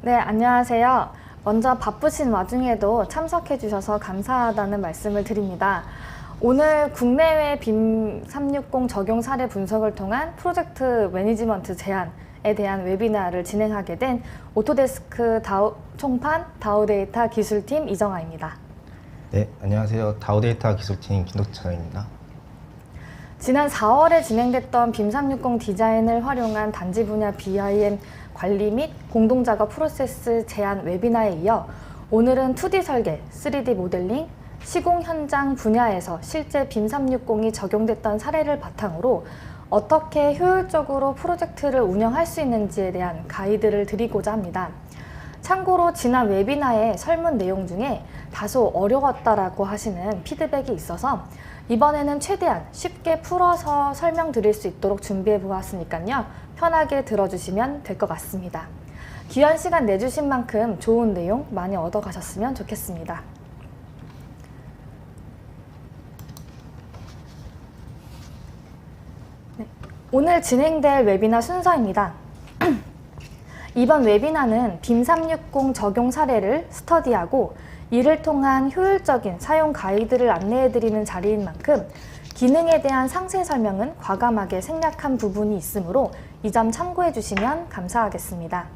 네, 안녕하세요. 먼저 바쁘신 와중에도 참석해 주셔서 감사하다는 말씀을 드립니다. 오늘 국내외 빔 360 적용 사례 분석을 통한 프로젝트 매니지먼트 제안에 대한 웨비나를 진행하게 된 오토데스크 총판 다우데이터 기술팀 이정아입니다. 네, 안녕하세요. 다우데이터 기술팀 김덕찬입니다. 지난 4월에 진행됐던 빔 360 디자인을 활용한 단지 분야 BIM 관리 및 공동작업 프로세스 제안 웨비나에 이어 오늘은 2D 설계, 3D 모델링, 시공 현장 분야에서 실제 빔 360이 적용됐던 사례를 바탕으로 어떻게 효율적으로 프로젝트를 운영할 수 있는지에 대한 가이드를 드리고자 합니다. 참고로 지난 웨비나의 설문 내용 중에 다소 어려웠다라고 하시는 피드백이 있어서 이번에는 최대한 쉽게 풀어서 설명드릴 수 있도록 준비해 보았으니까요. 편하게 들어주시면 될 것 같습니다. 귀한 시간 내주신 만큼 좋은 내용 많이 얻어가셨으면 좋겠습니다. 네, 오늘 진행될 웨비나 순서입니다. 이번 웨비나는 빔 360 적용 사례를 스터디하고 이를 통한 효율적인 사용 가이드를 안내해드리는 자리인 만큼 기능에 대한 상세 설명은 과감하게 생략한 부분이 있으므로 이 점 참고해 주시면 감사하겠습니다.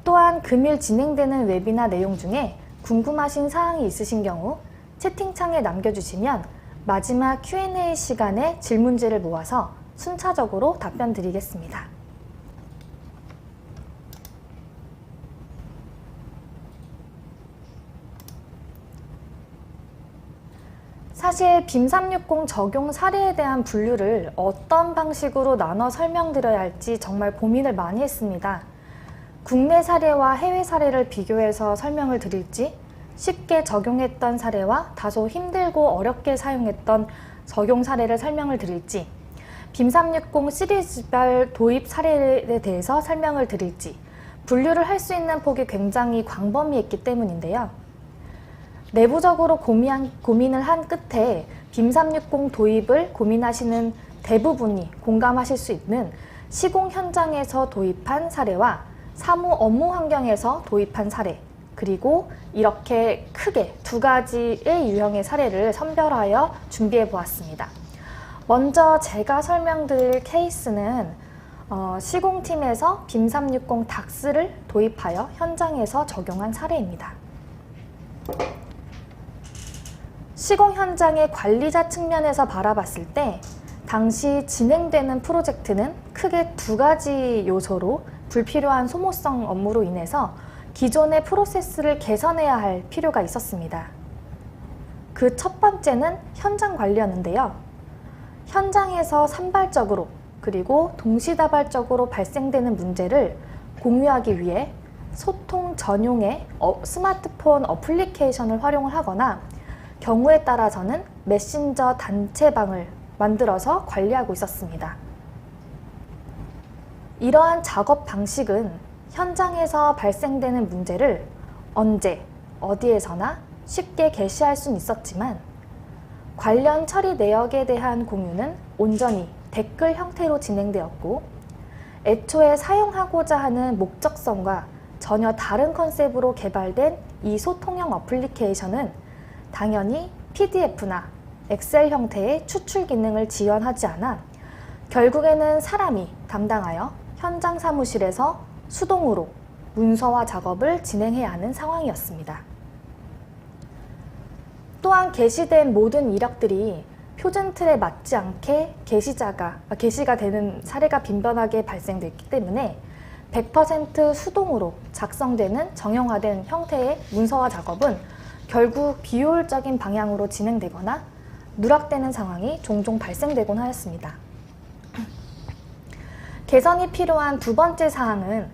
또한 금일 진행되는 웨비나 내용 중에 궁금하신 사항이 있으신 경우 채팅창에 남겨주시면 마지막 Q&A 시간에 질문지를 모아서 순차적으로 답변 드리겠습니다. 사실 빔 360 적용 사례에 대한 분류를 어떤 방식으로 나눠 설명드려야 할지 정말 고민을 많이 했습니다. 국내 사례와 해외 사례를 비교해서 설명을 드릴지, 쉽게 적용했던 사례와 다소 힘들고 어렵게 사용했던 적용 사례를 설명을 드릴지, 빔 360 시리즈별 도입 사례에 대해서 설명을 드릴지 분류를 할 수 있는 폭이 굉장히 광범위했기 때문인데요. 내부적으로 고민을 한 끝에 빔 360 도입을 고민하시는 대부분이 공감하실 수 있는 시공 현장에서 도입한 사례와 사무 업무 환경에서 도입한 사례, 그리고 이렇게 크게 두 가지의 유형의 사례를 선별하여 준비해 보았습니다. 먼저 제가 설명드릴 케이스는 시공팀에서 빔 360 닥스를 도입하여 현장에서 적용한 사례입니다. 시공 현장의 관리자 측면에서 바라봤을 때 당시 진행되는 프로젝트는 크게 두 가지 요소로 불필요한 소모성 업무로 인해서 기존의 프로세스를 개선해야 할 필요가 있었습니다. 그 첫 번째는 현장 관리였는데요. 현장에서 산발적으로 그리고 동시다발적으로 발생되는 문제를 공유하기 위해 소통 전용의 스마트폰 어플리케이션을 활용을 하거나 경우에 따라서는 메신저 단체방을 만들어서 관리하고 있었습니다. 이러한 작업 방식은 현장에서 발생되는 문제를 언제, 어디에서나 쉽게 게시할 수는 있었지만 관련 처리 내역에 대한 공유는 온전히 댓글 형태로 진행되었고 애초에 사용하고자 하는 목적성과 전혀 다른 컨셉으로 개발된 이 소통형 어플리케이션은 당연히 PDF나 엑셀 형태의 추출 기능을 지원하지 않아 결국에는 사람이 담당하여 현장 사무실에서 수동으로 문서화 작업을 진행해야 하는 상황이었습니다. 또한 게시된 모든 이력들이 표준 틀에 맞지 않게 게시가 되는 사례가 빈번하게 발생됐기 때문에 100% 수동으로 작성되는 정형화된 형태의 문서화 작업은 결국 비효율적인 방향으로 진행되거나 누락되는 상황이 종종 발생되곤 하였습니다. 개선이 필요한 두 번째 사항은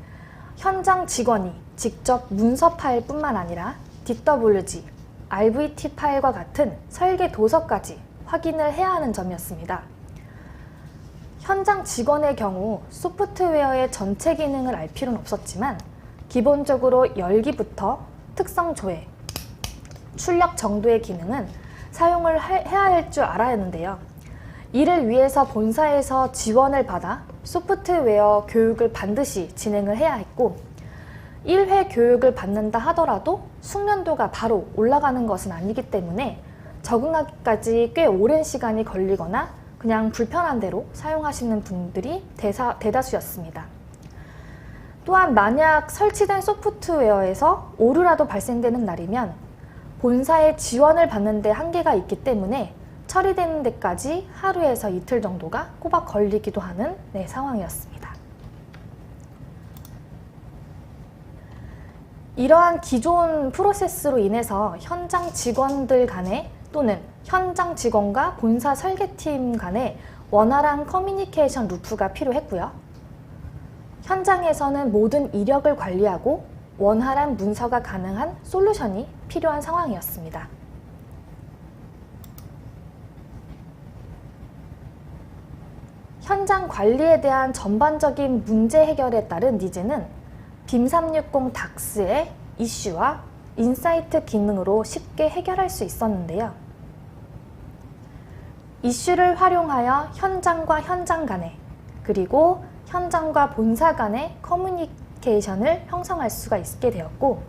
현장 직원이 직접 문서 파일뿐만 아니라 DWG, RVT 파일과 같은 설계 도서까지 확인을 해야 하는 점이었습니다. 현장 직원의 경우 소프트웨어의 전체 기능을 알 필요는 없었지만 기본적으로 열기부터 특성 조회, 출력 정도의 기능은 사용을 해야 할 줄 알아야 하는데요. 이를 위해서 본사에서 지원을 받아 소프트웨어 교육을 반드시 진행을 해야 했고 1회 교육을 받는다 하더라도 숙련도가 바로 올라가는 것은 아니기 때문에 적응하기까지 꽤 오랜 시간이 걸리거나 그냥 불편한 대로 사용하시는 분들이 대다수였습니다. 또한 만약 설치된 소프트웨어에서 오류라도 발생되는 날이면 본사의 지원을 받는 데 한계가 있기 때문에 처리되는 데까지 하루에서 이틀 정도가 꼬박 걸리기도 하는 상황이었습니다. 이러한 기존 프로세스로 인해서 현장 직원들 간에 또는 현장 직원과 본사 설계팀 간에 원활한 커뮤니케이션 루프가 필요했고요. 현장에서는 모든 이력을 관리하고 원활한 문서가 가능한 솔루션이 필요한 상황이었습니다. 현장 관리에 대한 전반적인 문제 해결에 따른 니즈는 빔360 닥스의 이슈와 인사이트 기능으로 쉽게 해결할 수 있었는데요. 이슈를 활용하여 현장과 현장 간에 그리고 현장과 본사 간의 커뮤니케이션을 형성할 수가 있게 되었고,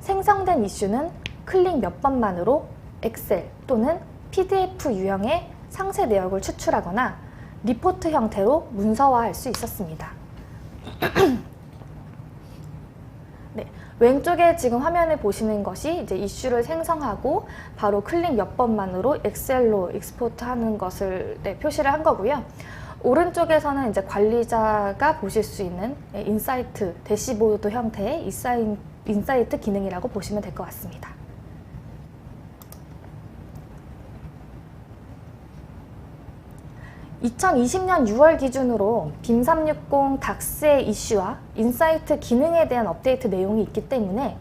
생성된 이슈는 클릭 몇 번만으로 엑셀 또는 PDF 유형의 상세 내역을 추출하거나 리포트 형태로 문서화할 수 있었습니다. 네, 왼쪽에 지금 화면에 보시는 것이 이제 이슈를 생성하고 바로 클릭 몇 번만으로 엑셀로 익스포트 하는 것을 표시를 한 거고요. 오른쪽에서는 이제 관리자가 보실 수 있는 인사이트, 대시보드 형태의 인사이트 기능이라고 보시면 될 것 같습니다. (2020년 6월) 기준으로 빔360 닥스의 이슈와 인사이트 기능에 대한 업데이트 내용이 있기 때문에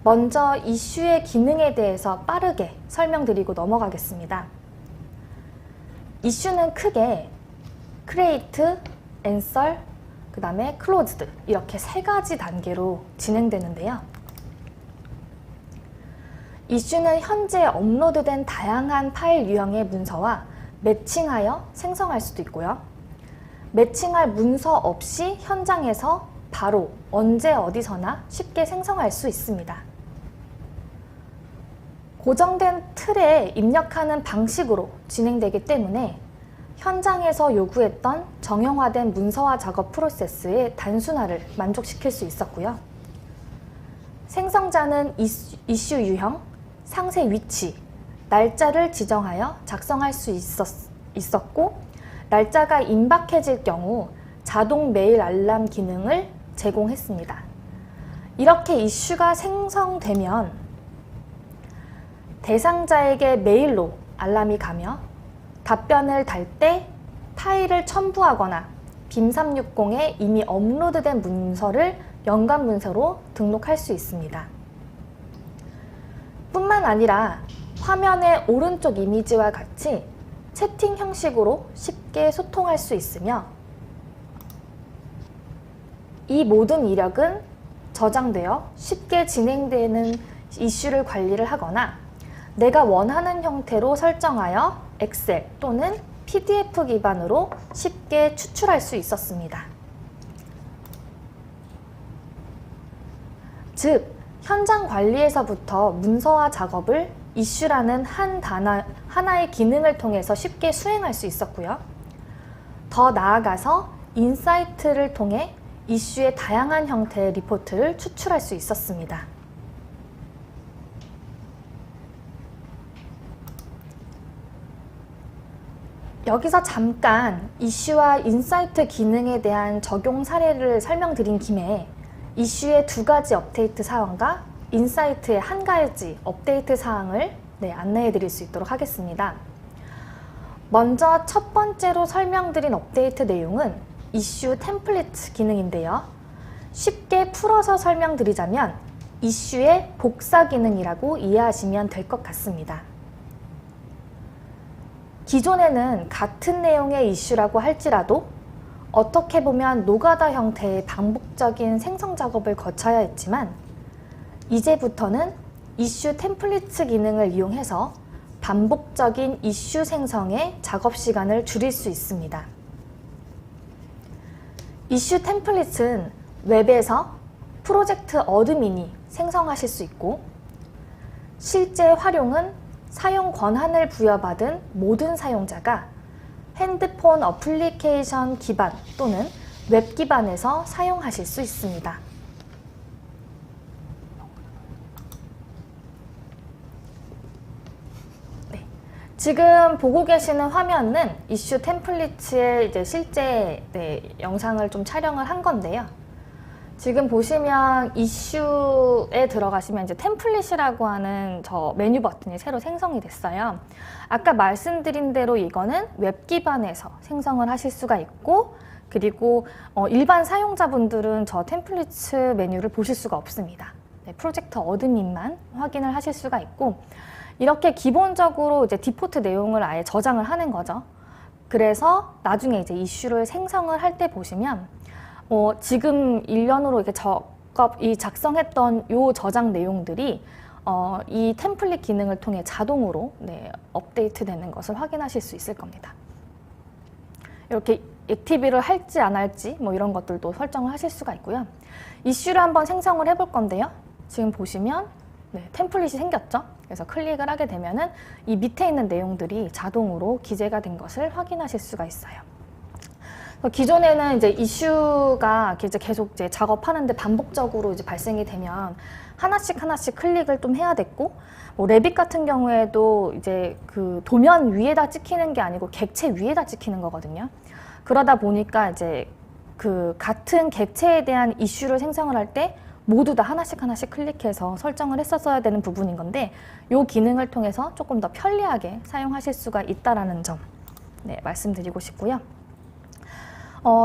먼저 이슈의 기능에 대해서 빠르게 설명드리고 넘어가겠습니다. 이슈는 크게 크리에이트, 앤서, 그 다음에 클로즈드 이렇게 세 가지 단계로 진행되는데요. 이슈는 현재 업로드된 다양한 파일 유형의 문서와 매칭하여 생성할 수도 있고요. 매칭할 문서 없이 현장에서 바로 언제 어디서나 쉽게 생성할 수 있습니다. 고정된 틀에 입력하는 방식으로 진행되기 때문에 현장에서 요구했던 정형화된 문서화 작업 프로세스의 단순화를 만족시킬 수 있었고요. 생성자는 이슈 유형, 상세 위치, 날짜를 지정하여 작성할 수 있었고, 날짜가 임박해질 경우 자동 메일 알람 기능을 제공했습니다. 이렇게 이슈가 생성되면 대상자에게 메일로 알람이 가며 답변을 달 때 파일을 첨부하거나 빔360에 이미 업로드된 문서를 연관 문서로 등록할 수 있습니다. 뿐만 아니라 화면의 오른쪽 이미지와 같이 채팅 형식으로 쉽게 소통할 수 있으며, 이 모든 이력은 저장되어 쉽게 진행되는 이슈를 관리를 하거나 내가 원하는 형태로 설정하여 엑셀 또는 PDF 기반으로 쉽게 추출할 수 있었습니다. 즉, 현장 관리에서부터 문서화 작업을 이슈라는 하나의 기능을 통해서 쉽게 수행할 수 있었고요. 더 나아가서 인사이트를 통해 이슈의 다양한 형태의 리포트를 추출할 수 있었습니다. 여기서 잠깐 이슈와 인사이트 기능에 대한 적용 사례를 설명드린 김에 이슈의 2가지 업데이트 사항과 인사이트의 1가지 업데이트 사항을 안내해 드릴 수 있도록 하겠습니다. 먼저 첫 번째로 설명드린 업데이트 내용은 이슈 템플릿 기능인데요. 쉽게 풀어서 설명드리자면 이슈의 복사 기능이라고 이해하시면 될 것 같습니다. 기존에는 같은 내용의 이슈라고 할지라도 어떻게 보면 노가다 형태의 반복적인 생성 작업을 거쳐야 했지만, 이제부터는 이슈 템플릿 기능을 이용해서 반복적인 이슈 생성의 작업 시간을 줄일 수 있습니다. 이슈 템플릿은 웹에서 프로젝트 어드민이 생성하실 수 있고, 실제 활용은 사용 권한을 부여받은 모든 사용자가 핸드폰 어플리케이션 기반 또는 웹 기반에서 사용하실 수 있습니다. 네. 지금 보고 계시는 화면은 이슈 템플릿의 이제 실제 영상을 좀 촬영을 한 건데요. 지금 보시면 이슈에 들어가시면 이제 템플릿이라고 하는 저 메뉴 버튼이 새로 생성이 됐어요. 아까 말씀드린 대로 이거는 웹 기반에서 생성을 하실 수가 있고, 그리고 일반 사용자분들은 저 템플릿 메뉴를 보실 수가 없습니다. 네, 프로젝트 어드민만 확인을 하실 수가 있고, 이렇게 기본적으로 이제 디포트 내용을 아예 저장을 하는 거죠. 그래서 나중에 이제 이슈를 생성을 할 때 보시면 지금 일련으로 이렇게 작성했던 요 저장 내용들이 이 템플릿 기능을 통해 자동으로 업데이트 되는 것을 확인하실 수 있을 겁니다. 이렇게 액티브를 할지 안 할지 뭐 이런 것들도 설정을 하실 수가 있고요. 이슈를 한번 생성을 해볼 건데요. 지금 보시면 템플릿이 생겼죠. 그래서 클릭을 하게 되면은 이 밑에 있는 내용들이 자동으로 기재가 된 것을 확인하실 수가 있어요. 기존에는 이제 이슈가 이제 계속 이제 작업하는데 반복적으로 이제 발생이 되면 하나씩 클릭을 좀 해야 됐고, 뭐 레빗 같은 경우에도 이제 그 도면 위에다 찍히는 게 아니고 객체 위에다 찍히는 거거든요. 그러다 보니까 이제 그 같은 객체에 대한 이슈를 생성을 할 때 모두 다 하나씩 클릭해서 설정을 했었어야 되는 부분인 건데, 이 기능을 통해서 조금 더 편리하게 사용하실 수가 있다라는 점 말씀드리고 싶고요.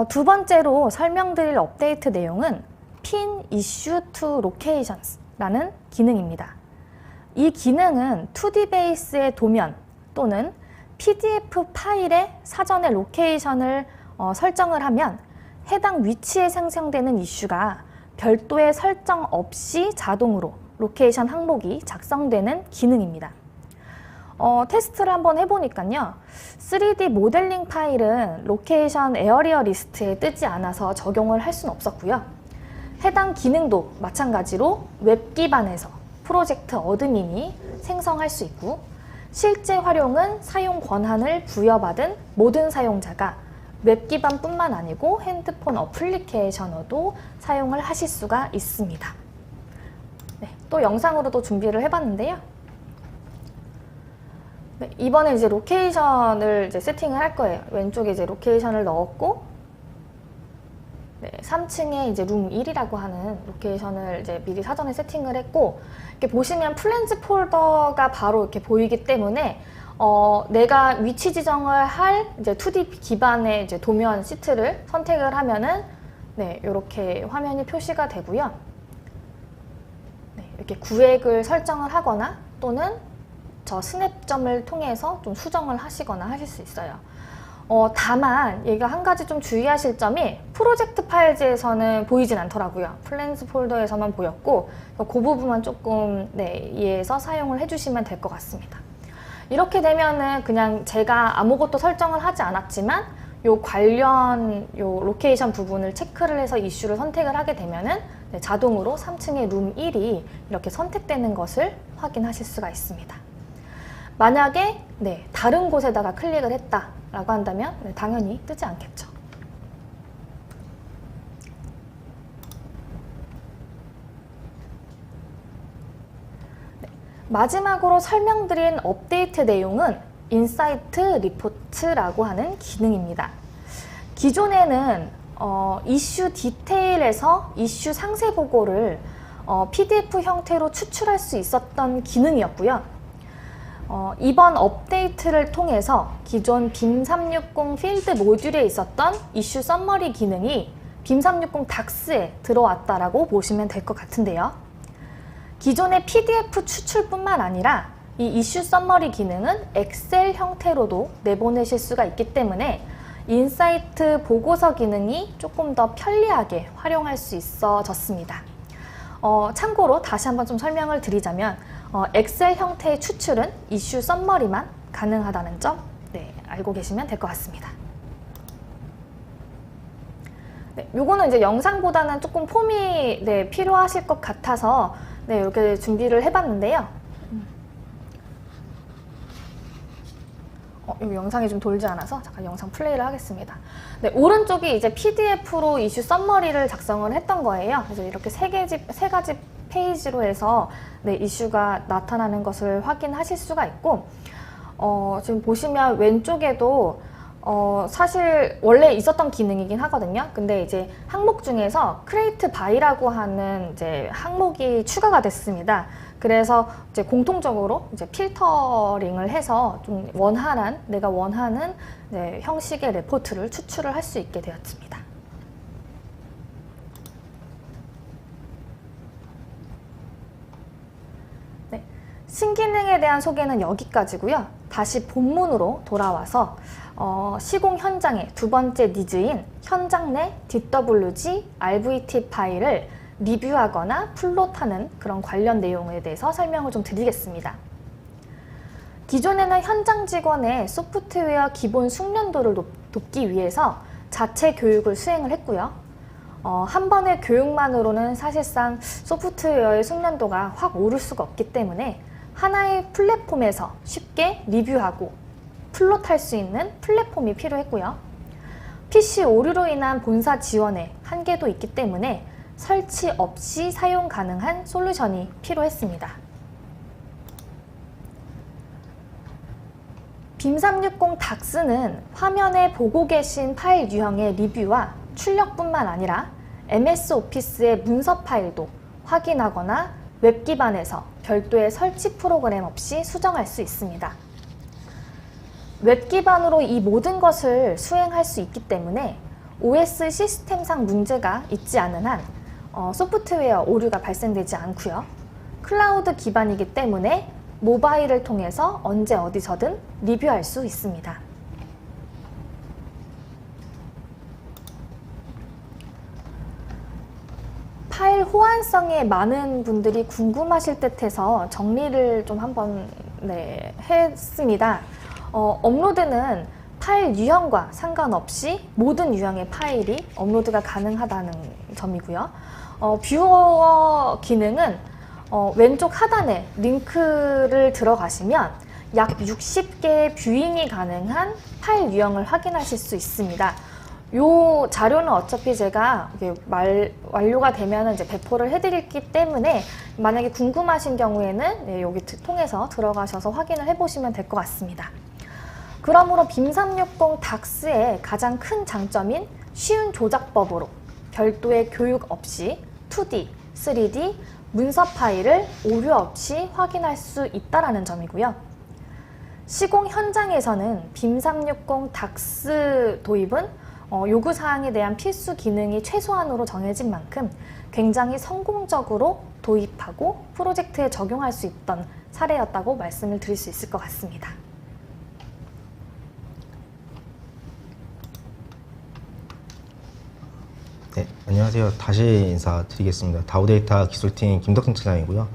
두 번째로 설명드릴 업데이트 내용은 Pin Issue to Locations 라는 기능입니다. 이 기능은 2D 베이스의 도면 또는 PDF 파일의 사전에 로케이션을 설정을 하면 해당 위치에 생성되는 이슈가 별도의 설정 없이 자동으로 로케이션 항목이 작성되는 기능입니다. 테스트를 한번 해보니까요. 3D 모델링 파일은 로케이션 에어리어 리스트에 뜨지 않아서 적용을 할 수는 없었고요. 해당 기능도 마찬가지로 웹 기반에서 프로젝트 어드민이 생성할 수 있고, 실제 활용은 사용 권한을 부여받은 모든 사용자가 웹 기반뿐만 아니고 핸드폰 어플리케이션으로도 사용을 하실 수가 있습니다. 또 영상으로도 준비를 해봤는데요. 이번에 이제 로케이션을 이제 세팅을 할 거예요. 왼쪽에 이제 로케이션을 넣었고, 3층에 이제 룸 1이라고 하는 로케이션을 이제 미리 사전에 세팅을 했고, 이렇게 보시면 플랜즈 폴더가 바로 이렇게 보이기 때문에 내가 위치 지정을 할 이제 2D 기반의 이제 도면 시트를 선택을 하면은 이렇게 화면이 표시가 되고요. 이렇게 구획을 설정을 하거나 또는 저 스냅점을 통해서 좀 수정을 하시거나 하실 수 있어요. 다만 얘가 한 가지 좀 주의하실 점이 프로젝트 파일즈에서는 보이진 않더라고요. 플랜스 폴더에서만 보였고, 그 부분만 조금 이해해서 사용을 해주시면 될 것 같습니다. 이렇게 되면은 그냥 제가 아무것도 설정을 하지 않았지만 요 관련 요 로케이션 부분을 체크를 해서 이슈를 선택을 하게 되면은 자동으로 3층의 룸 1이 이렇게 선택되는 것을 확인하실 수가 있습니다. 만약에 다른 곳에다가 클릭을 했다라고 한다면 당연히 뜨지 않겠죠. 마지막으로 설명드린 업데이트 내용은 인사이트 리포트라고 하는 기능입니다. 기존에는 이슈 디테일에서 이슈 상세 보고를 PDF 형태로 추출할 수 있었던 기능이었고요. 이번 업데이트를 통해서 기존 빔 360 필드 모듈에 있었던 이슈 썸머리 기능이 빔 360 닥스에 들어왔다라고 보시면 될 것 같은데요. 기존의 PDF 추출뿐만 아니라 이 이슈 썸머리 기능은 엑셀 형태로도 내보내실 수가 있기 때문에 인사이트 보고서 기능이 조금 더 편리하게 활용할 수 있어졌습니다. 참고로 다시 한번 좀 설명을 드리자면 엑셀 형태의 추출은 이슈 썸머리만 가능하다는 점 알고 계시면 될 것 같습니다. 네, 요거는 이제 영상보다는 조금 폼이 네, 필요하실 것 같아서 네, 이렇게 준비를 해봤는데요. 여기 영상이 좀 돌지 않아서 잠깐 영상 플레이를 하겠습니다. 네, 오른쪽이 이제 PDF로 이슈 썸머리를 작성을 했던 거예요. 그래서 이렇게 세 가지 페이지로 해서 네, 이슈가 나타나는 것을 확인하실 수가 있고, 지금 보시면 왼쪽에도 사실 원래 있었던 기능이긴 하거든요. 근데 이제 항목 중에서 크리에이트 바이라고 하는 이제 항목이 추가가 됐습니다. 그래서 이제 공통적으로 이제 필터링을 해서 좀 내가 원하는 네, 형식의 레포트를 추출을 할 수 있게 되었습니다. 네, 신기능에 대한 소개는 여기까지고요. 다시 본문으로 돌아와서 시공 현장의 두 번째 니즈인 현장 내 DWG RVT 파일을 리뷰하거나 플롯하는 그런 관련 내용에 대해서 설명을 좀 드리겠습니다. 기존에는 현장 직원의 소프트웨어 기본 숙련도를 돕기 위해서 자체 교육을 수행을 했고요. 한 번의 교육만으로는 사실상 소프트웨어의 숙련도가 확 오를 수가 없기 때문에 하나의 플랫폼에서 쉽게 리뷰하고 플롯할 수 있는 플랫폼이 필요했고요. PC 오류로 인한 본사 지원에 한계도 있기 때문에 설치 없이 사용 가능한 솔루션이 필요했습니다. 빔360 DAX는 화면에 보고 계신 파일 유형의 리뷰와 출력뿐만 아니라 MS 오피스의 문서 파일도 확인하거나 웹 기반에서 별도의 설치 프로그램 없이 수정할 수 있습니다. 웹 기반으로 이 모든 것을 수행할 수 있기 때문에 OS 시스템상 문제가 있지 않은 한 소프트웨어 오류가 발생되지 않고요. 클라우드 기반이기 때문에 모바일을 통해서 언제 어디서든 리뷰할 수 있습니다. 파일 호환성에 많은 분들이 궁금하실 듯해서 정리를 좀 한번 했습니다. 업로드는 파일 유형과 상관없이 모든 유형의 파일이 업로드가 가능하다는 점이고요. 뷰어 기능은 왼쪽 하단에 링크를 들어가시면 약 60개의 뷰잉이 가능한 파일 유형을 확인하실 수 있습니다. 요 자료는 어차피 제가 완료가 되면 이제 배포를 해드리기 때문에 만약에 궁금하신 경우에는 여기 통해서 들어가셔서 확인을 해보시면 될 것 같습니다. 그러므로 빔360 DAX의 가장 큰 장점인 쉬운 조작법으로 별도의 교육 없이 2D, 3D, 문서 파일을 오류 없이 확인할 수 있다는 점이고요. 시공 현장에서는 빔360 DAX 도입은 요구사항에 대한 필수 기능이 최소한으로 정해진 만큼 굉장히 성공적으로 도입하고 프로젝트에 적용할 수 있던 사례였다고 말씀을 드릴 수 있을 것 같습니다. 네, 안녕하세요. 다시 인사드리겠습니다. 다우데이터 기술팀 김덕진 차장이고요.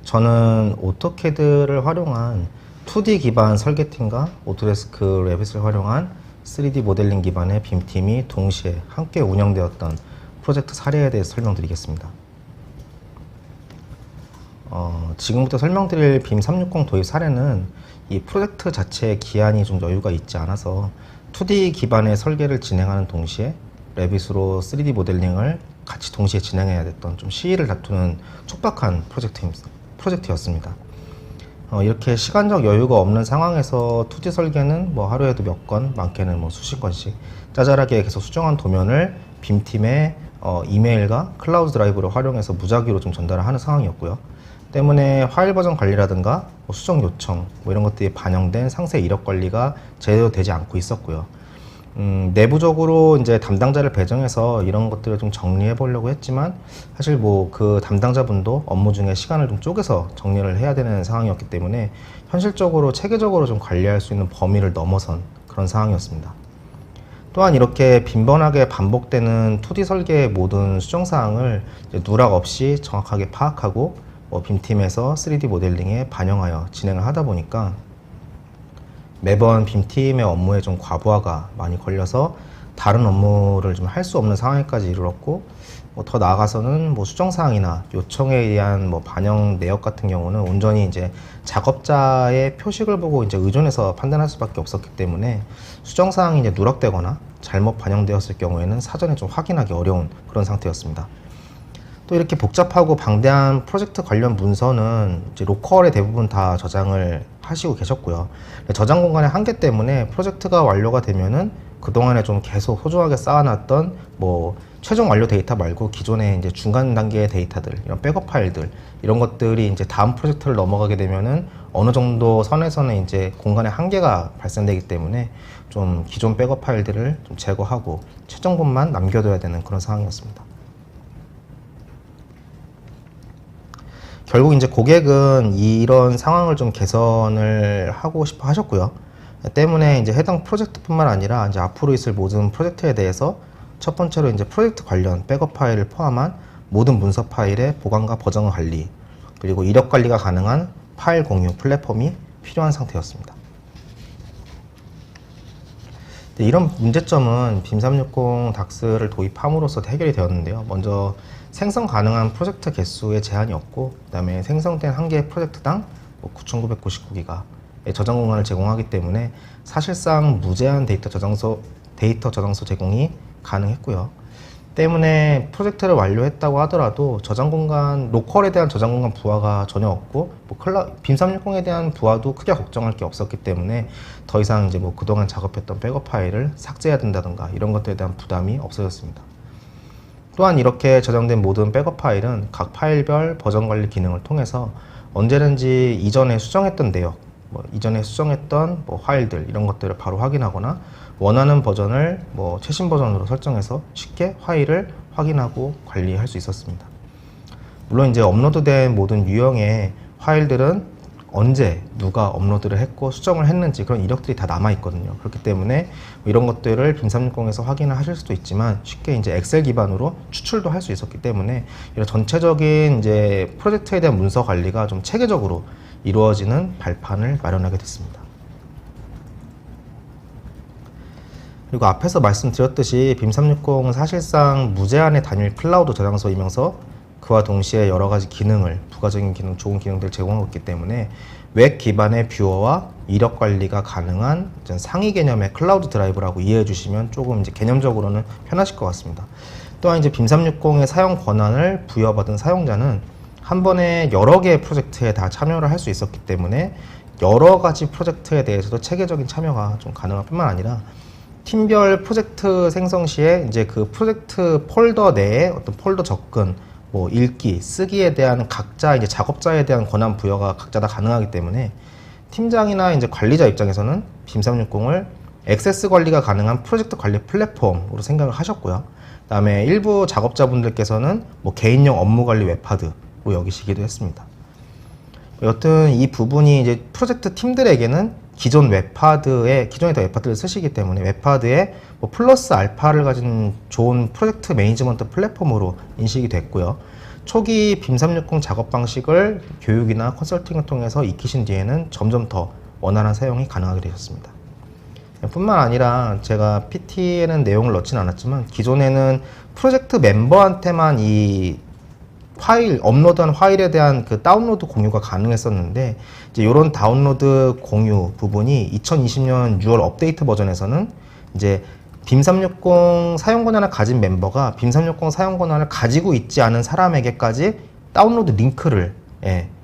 저는 오토캐드를 활용한 2D 기반 설계팀과 오토데스크 레빗을 활용한 3D 모델링 기반의 빔팀이 동시에 함께 운영되었던 프로젝트 사례에 대해서 설명드리겠습니다. 지금부터 설명드릴 빔360 도입 사례는 이 프로젝트 자체의 기한이 좀 여유가 있지 않아서 2D 기반의 설계를 진행하는 동시에 레빗으로 3D 모델링을 같이 동시에 진행해야 됐던 좀 시일을 다투는 촉박한 프로젝트였습니다. 이렇게 시간적 여유가 없는 상황에서 2D 설계는 뭐 하루에도 몇 건, 많게는 뭐 수십 건씩 짜잘하게 계속 수정한 도면을 빔팀의 이메일과 클라우드 드라이브를 활용해서 무작위로 좀 전달을 하는 상황이었고요. 때문에 파일 버전 관리라든가 뭐 수정 요청 이런 것들이 반영된 상세 이력 관리가 제대로 되지 않고 있었고요. 내부적으로 이제 담당자를 배정해서 이런 것들을 좀 정리해 보려고 했지만 사실 뭐 그 담당자분도 업무 중에 시간을 좀 쪼개서 정리를 해야 되는 상황이었기 때문에 현실적으로 체계적으로 좀 관리할 수 있는 범위를 넘어선 그런 상황이었습니다. 또한 이렇게 빈번하게 반복되는 2D 설계의 모든 수정 사항을 누락 없이 정확하게 파악하고 빔팀에서 3D 모델링에 반영하여 진행을 하다 보니까 매번 빔팀의 업무에 좀 과부하가 많이 걸려서 다른 업무를 좀 할 수 없는 상황까지 이르렀고, 더 나아가서는 수정사항이나 요청에 대한 반영 내역 같은 경우는 온전히 이제 작업자의 표식을 보고 이제 의존해서 판단할 수밖에 없었기 때문에 수정사항이 이제 누락되거나 잘못 반영되었을 경우에는 사전에 좀 확인하기 어려운 그런 상태였습니다. 또 이렇게 복잡하고 방대한 프로젝트 관련 문서는 이제 로컬에 대부분 다 저장을 하시고 계셨고요. 저장 공간의 한계 때문에 프로젝트가 완료가 되면은 그동안에 좀 계속 소중하게 쌓아놨던 최종 완료 데이터 말고 기존의 이제 중간 단계의 데이터들, 이런 백업 파일들, 이런 것들이 이제 다음 프로젝트를 넘어가게 되면은 어느 정도 선에서는 이제 공간의 한계가 발생되기 때문에 좀 기존 백업 파일들을 좀 제거하고 최종본만 남겨둬야 되는 그런 상황이었습니다. 결국 이제 고객은 이런 상황을 좀 개선을 하고 싶어 하셨고요. 때문에 이제 해당 프로젝트뿐만 아니라 이제 앞으로 있을 모든 프로젝트에 대해서 첫 번째로 이제 프로젝트 관련 백업 파일을 포함한 모든 문서 파일의 보관과 버전 관리, 그리고 이력 관리가 가능한 파일 공유 플랫폼이 필요한 상태였습니다. 이런 문제점은 빔 360 닥스를 도입함으로써 해결이 되었는데요. 먼저 생성 가능한 프로젝트 개수의 제한이 없고, 그 다음에 생성된 한 개의 프로젝트당 9,999기가의 저장 공간을 제공하기 때문에 사실상 무제한 데이터 저장소 제공이 가능했고요. 때문에 프로젝트를 완료했다고 하더라도 저장 공간, 로컬에 대한 저장 공간 부하가 전혀 없고, 빔 360에 대한 부하도 크게 걱정할 게 없었기 때문에 더 이상 이제 그동안 작업했던 백업 파일을 삭제해야 된다던가 이런 것들에 대한 부담이 없어졌습니다. 또한 이렇게 저장된 모든 백업 파일은 각 파일별 버전 관리 기능을 통해서 언제든지 이전에 수정했던 내역, 이전에 수정했던 파일들, 이런 것들을 바로 확인하거나 원하는 버전을 최신 버전으로 설정해서 쉽게 파일을 확인하고 관리할 수 있었습니다. 물론 이제 업로드된 모든 유형의 파일들은 언제 누가 업로드를 했고 수정을 했는지 그런 이력들이 다 남아 있거든요. 그렇기 때문에 이런 것들을 빔 360에서 확인을 하실 수도 있지만 쉽게 이제 엑셀 기반으로 추출도 할 수 있었기 때문에 이런 전체적인 이제 프로젝트에 대한 문서 관리가 좀 체계적으로 이루어지는 발판을 마련하게 됐습니다. 그리고 앞에서 말씀드렸듯이 빔 360은 사실상 무제한의 단일 클라우드 저장소이면서 그와 동시에 여러 가지 기능을, 부가적인 기능, 좋은 기능들을 제공하고 있기 때문에 웹 기반의 뷰어와 이력 관리가 가능한 상위 개념의 클라우드 드라이브라고 이해해 주시면 조금 이제 개념적으로는 편하실 것 같습니다. 또한 이제 빔 360의 사용 권한을 부여받은 사용자는 한 번에 여러 개의 프로젝트에 다 참여를 할 수 있었기 때문에 여러 가지 프로젝트에 대해서도 체계적인 참여가 좀 가능할 뿐만 아니라 팀별 프로젝트 생성 시에 이제 그 프로젝트 폴더 내에 어떤 폴더 접근, 읽기, 쓰기에 대한 각자 이제 작업자에 대한 권한 부여가 각자 다 가능하기 때문에 팀장이나 이제 관리자 입장에서는 빔 360을 액세스 관리가 가능한 프로젝트 관리 플랫폼으로 생각을 하셨고요. 그다음에 일부 작업자분들께서는 개인용 업무 관리 웹하드로 여기시기도 했습니다. 여튼 이 부분이 이제 프로젝트 팀들에게는 기존 웹하드에 더 웹하드를 쓰시기 때문에 웹하드에 플러스 알파를 가진 좋은 프로젝트 매니지먼트 플랫폼으로 인식이 됐고요. 초기 빔 360 작업 방식을 교육이나 컨설팅을 통해서 익히신 뒤에는 점점 더 원활한 사용이 가능하게 되셨습니다. 뿐만 아니라 제가 PT에는 내용을 넣지는 않았지만 기존에는 프로젝트 멤버한테만 이 업로드한 파일에 대한 그 다운로드 공유가 가능했었는데 이제 이런 다운로드 공유 부분이 2020년 6월 업데이트 버전에서는 이제 빔 360 사용 권한을 가진 멤버가 빔 360 사용 권한을 가지고 있지 않은 사람에게까지 다운로드 링크를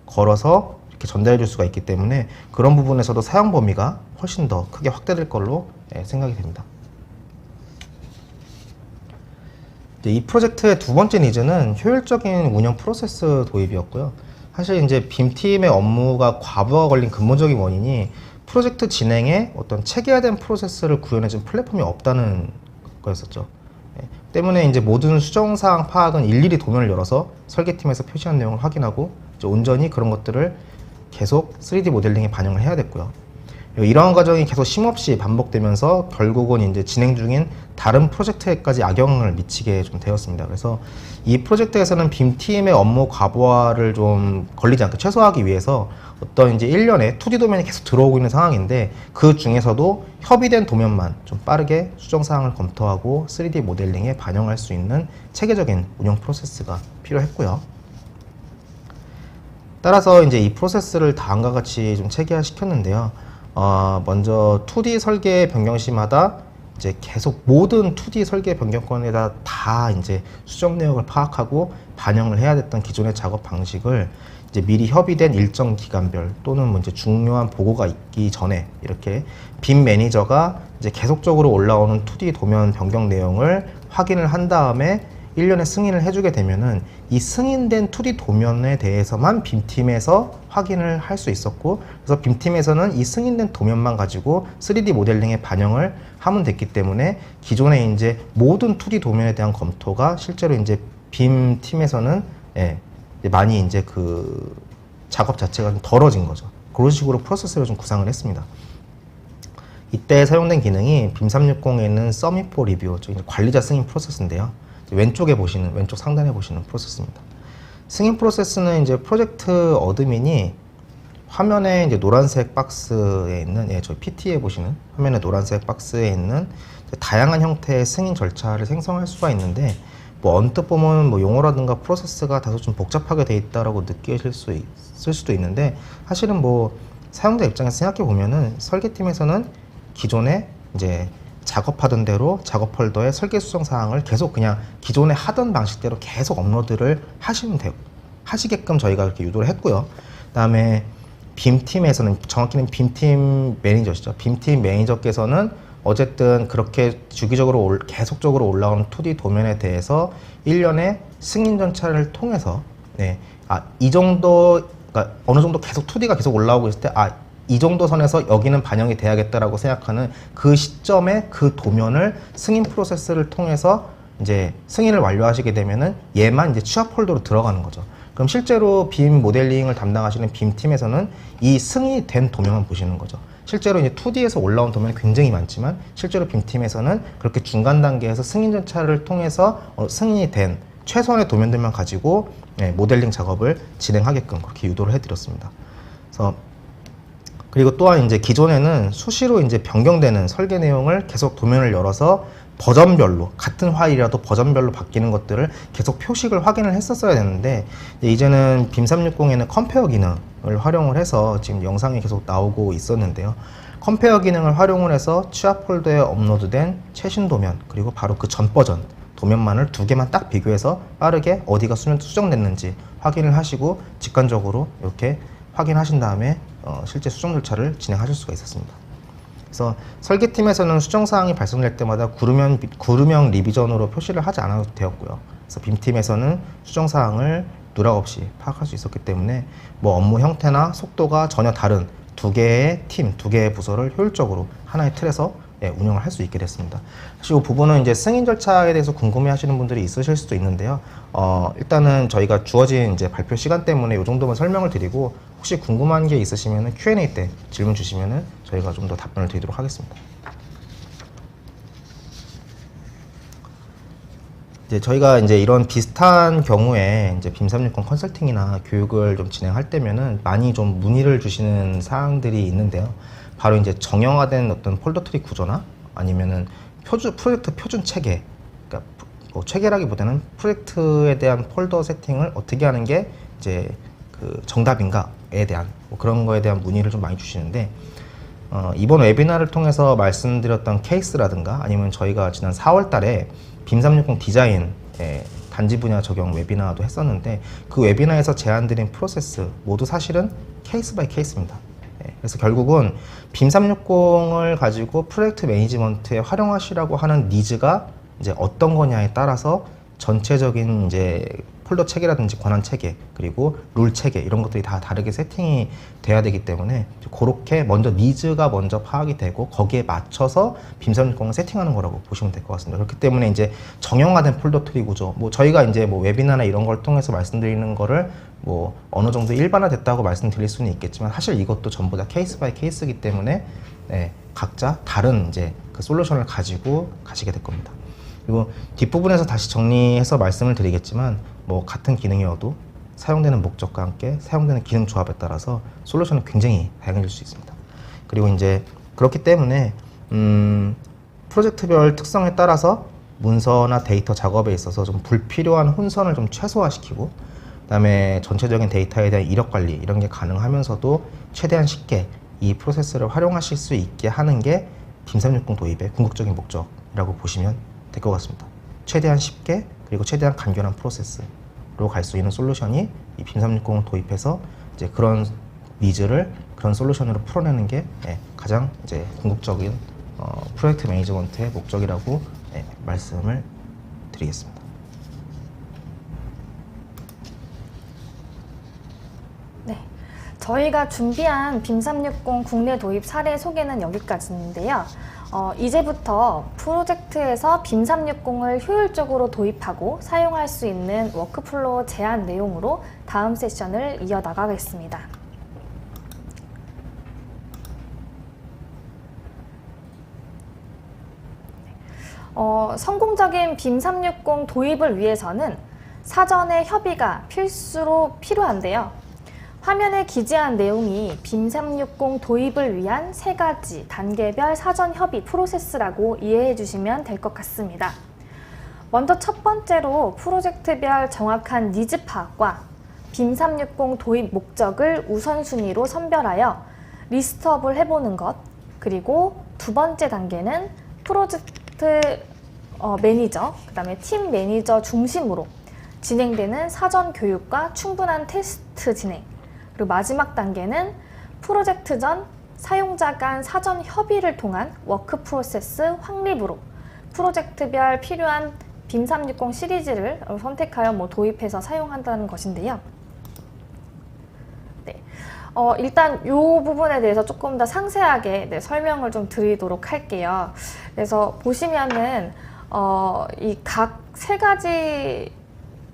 걸어서 이렇게 전달해 줄 수가 있기 때문에 그런 부분에서도 사용 범위가 훨씬 더 크게 확대될 걸로 생각이 됩니다. 이 프로젝트의 두 번째 니즈는 효율적인 운영 프로세스 도입이었고요. 사실 이제 빔팀의 업무가 과부하가 걸린 근본적인 원인이 프로젝트 진행에 어떤 체계화된 프로세스를 구현해준 플랫폼이 없다는 거였었죠. 때문에 이제 모든 수정사항 파악은 일일이 도면을 열어서 설계팀에서 표시한 내용을 확인하고 이제 온전히 그런 것들을 계속 3D 모델링에 반영을 해야 됐고요. 이러한 과정이 계속 쉼없이 반복되면서 결국은 이제 진행 중인 다른 프로젝트에까지 악영향을 미치게 좀 되었습니다. 그래서 이 프로젝트에서는 빔팀의 업무 과부하를 좀 걸리지 않게 최소화하기 위해서 어떤 이제 1년에 2D 도면이 계속 들어오고 있는 상황인데, 그 중에서도 협의된 도면만 좀 빠르게 수정 사항을 검토하고 3D 모델링에 반영할 수 있는 체계적인 운영 프로세스가 필요했고요. 따라서 이제 이 프로세스를 다음과 같이 좀 체계화시켰는데요. 먼저 2D 설계 변경 시마다 이제 계속 모든 2D 설계 변경권에다 다 이제 수정 내역을 파악하고 반영을 해야 됐던 기존의 작업 방식을 이제 미리 협의된 일정 기간별 또는 뭐 이제 중요한 보고가 있기 전에 이렇게 빔 매니저가 이제 계속적으로 올라오는 2D 도면 변경 내용을 확인을 한 다음에 1년에 승인을 해주게 되면은 이 승인된 2D 도면에 대해서만 빔팀에서 확인을 할 수 있었고, 그래서 빔팀에서는 이 승인된 도면만 가지고 3D 모델링에 반영을 하면 됐기 때문에 기존에 이제 모든 2D 도면에 대한 검토가 실제로 이제 빔팀에서는 많이 이제 그 작업 자체가 좀 덜어진 거죠. 그런 식으로 프로세스를 좀 구상을 했습니다. 이때 사용된 기능이 빔 360에 있는 서밋 포 리뷰, 관리자 승인 프로세스인데요. 왼쪽 상단에 보시는 프로세스입니다. 승인 프로세스는 이제 프로젝트 어드민이 화면에 이제 노란색 박스에 있는, 저희 PT에 보시는 화면에 노란색 박스에 있는 다양한 형태의 승인 절차를 생성할 수가 있는데, 뭐 언뜻 보면 뭐 용어라든가 프로세스가 다소 좀 복잡하게 돼 있다라고 느끼실 수 있을 수도 있는데, 사실은 뭐 사용자 입장에서 생각해 보면은 설계팀에서는 기존에 이제 작업하던 대로 작업 폴더에 설계 수정 사항을 계속 그냥 기존에 하던 방식대로 계속 업로드를 하시면 되고, 하시게끔 저희가 이렇게 유도를 했고요. 그다음에 빔팀에서는, 정확히는 빔팀 매니저시죠. 빔팀 매니저께서는 어쨌든 그렇게 주기적으로 계속적으로 올라오는 2D 도면에 대해서 1년에 승인 절차를 통해서 이 정도, 그러니까 어느 정도 계속 2D가 계속 올라오고 있을 때 이 정도 선에서 여기는 반영이 돼야겠다라고 생각하는 그 시점에 그 도면을 승인 프로세스를 통해서 이제 승인을 완료하시게 되면은 얘만 이제 취합 폴더로 들어가는 거죠. 그럼 실제로 빔 모델링을 담당하시는 빔 팀에서는 이 승인이 된 도면만 보시는 거죠. 실제로 이제 2D에서 올라온 도면이 굉장히 많지만, 실제로 빔 팀에서는 그렇게 중간 단계에서 승인 절차를 통해서 승인이 된 최소한의 도면들만 가지고 모델링 작업을 진행하게끔 그렇게 유도를 해드렸습니다. 그래서 그리고 또한 이제 기존에는 수시로 이제 변경되는 설계 내용을 계속 도면을 열어서 버전별로, 같은 파일이라도 버전별로 바뀌는 것들을 계속 표식을 확인을 했었어야 되는데, 이제는 빔 360에는 컴페어 기능을 활용을 해서 지금 영상이 계속 나오고 있었는데요. 컴페어 기능을 활용을 해서 취합 폴더에 업로드된 최신 도면, 그리고 바로 그 전 버전 도면만을 두 개만 딱 비교해서 빠르게 어디가 수정됐는지 확인을 하시고 직관적으로 이렇게 확인하신 다음에 실제 수정 절차를 진행하실 수가 있었습니다. 그래서 설계팀에서는 수정사항이 발생될 때마다 구루명 리비전으로 표시를 하지 않아도 되었고요. 그래서 빔팀에서는 수정사항을 누락 없이 파악할 수 있었기 때문에 뭐 업무 형태나 속도가 전혀 다른 두 개의 팀, 두 개의 부서를 효율적으로 하나의 틀에서 운영을 할 수 있게 됐습니다. 사실 이 부분은 이제 승인 절차에 대해서 궁금해 하시는 분들이 있으실 수도 있는데요. 일단은 저희가 주어진 이제 발표 시간 때문에 이 정도만 설명을 드리고, 혹시 궁금한 게 있으시면 Q&A 때 질문 주시면 저희가 좀 더 답변을 드리도록 하겠습니다. 이제 저희가 이제 이런 비슷한 경우에 이제 빔 360 컨설팅이나 교육을 좀 진행할 때면은 많이 좀 문의를 주시는 사항들이 있는데요. 바로 이제 정형화된 어떤 폴더 트리 구조나 아니면은 프로젝트 표준 체계, 그러니까 뭐 체계라기보다는 프로젝트에 대한 폴더 세팅을 어떻게 하는 게 이제 그 정답인가에 대한 뭐 그런 거에 대한 문의를 좀 많이 주시는데, 이번 웨비나를 통해서 말씀드렸던 케이스라든가 아니면 저희가 지난 4월 달에 빔 360 디자인 단지 분야 적용 웨비나도 했었는데, 그 웨비나에서 제안드린 프로세스 모두 사실은 케이스 바이 케이스입니다. 그래서 결국은 빔 360을 가지고 프로젝트 매니지먼트에 활용하시라고 하는 니즈가 이제 어떤 거냐에 따라서 전체적인 이제 폴더 체계라든지 권한 체계 그리고 룰 체계 이런 것들이 다 다르게 세팅이 돼야 되기 때문에 그렇게 먼저 니즈가 먼저 파악이 되고 거기에 맞춰서 빔360을 세팅하는 거라고 보시면 될 것 같습니다. 그렇기 때문에 이제 정형화된 폴더 트리 구조, 뭐 저희가 이제 뭐 웨비나나 이런 걸 통해서 말씀드리는 거를 뭐 어느 정도 일반화됐다고 말씀드릴 수는 있겠지만 사실 이것도 전부 다 케이스 바이 케이스이기 때문에 네, 각자 다른 이제 그 솔루션을 가지고 가시게 될 겁니다. 그리고 뒷부분에서 다시 정리해서 말씀을 드리겠지만 뭐 같은 기능이어도 사용되는 목적과 함께 사용되는 기능 조합에 따라서 솔루션은 굉장히 다양해질 수 있습니다. 그리고 이제 그렇기 때문에 프로젝트별 특성에 따라서 문서나 데이터 작업에 있어서 좀 불필요한 혼선을 좀 최소화시키고 그다음에 전체적인 데이터에 대한 이력 관리 이런 게 가능하면서도 최대한 쉽게 이 프로세스를 활용하실 수 있게 하는 게 빔360 도입의 궁극적인 목적이라고 보시면 될 것 같습니다. 최대한 쉽게 그리고 최대한 간결한 프로세스로 갈 수 있는 솔루션이 이 빔360을 도입해서 이제 그런 니즈를 그런 솔루션으로 풀어내는 게 가장 이제 궁극적인 프로젝트 매니지먼트의 목적이라고 말씀을 드리겠습니다. 네, 저희가 준비한 빔360 국내 도입 사례 소개는 여기까지인데요. 이제부터 프로젝트에서 빔360을 효율적으로 도입하고 사용할 수 있는 워크플로우 제안 내용으로 다음 세션을 이어나가겠습니다. 성공적인 빔360 도입을 위해서는 사전에 협의가 필수로 필요한데요. 화면에 기재한 내용이 빔360 도입을 위한 3가지 단계별 사전 협의 프로세스라고 이해해 주시면 될 것 같습니다. 먼저 첫 번째로 프로젝트별 정확한 니즈 파악과 빔360 도입 목적을 우선순위로 선별하여 리스트업을 해보는 것, 그리고 두 번째 단계는 프로젝트 매니저, 그 다음에 팀 매니저 중심으로 진행되는 사전 교육과 충분한 테스트 진행, 그리고 마지막 단계는 프로젝트 전 사용자 간 사전 협의를 통한 워크 프로세스 확립으로 프로젝트별 필요한 빔360 시리즈를 선택하여 도입해서 사용한다는 것인데요. 네. 일단 이 부분에 대해서 조금 더 상세하게 설명을 좀 드리도록 할게요. 그래서 보시면은 이 각 3가지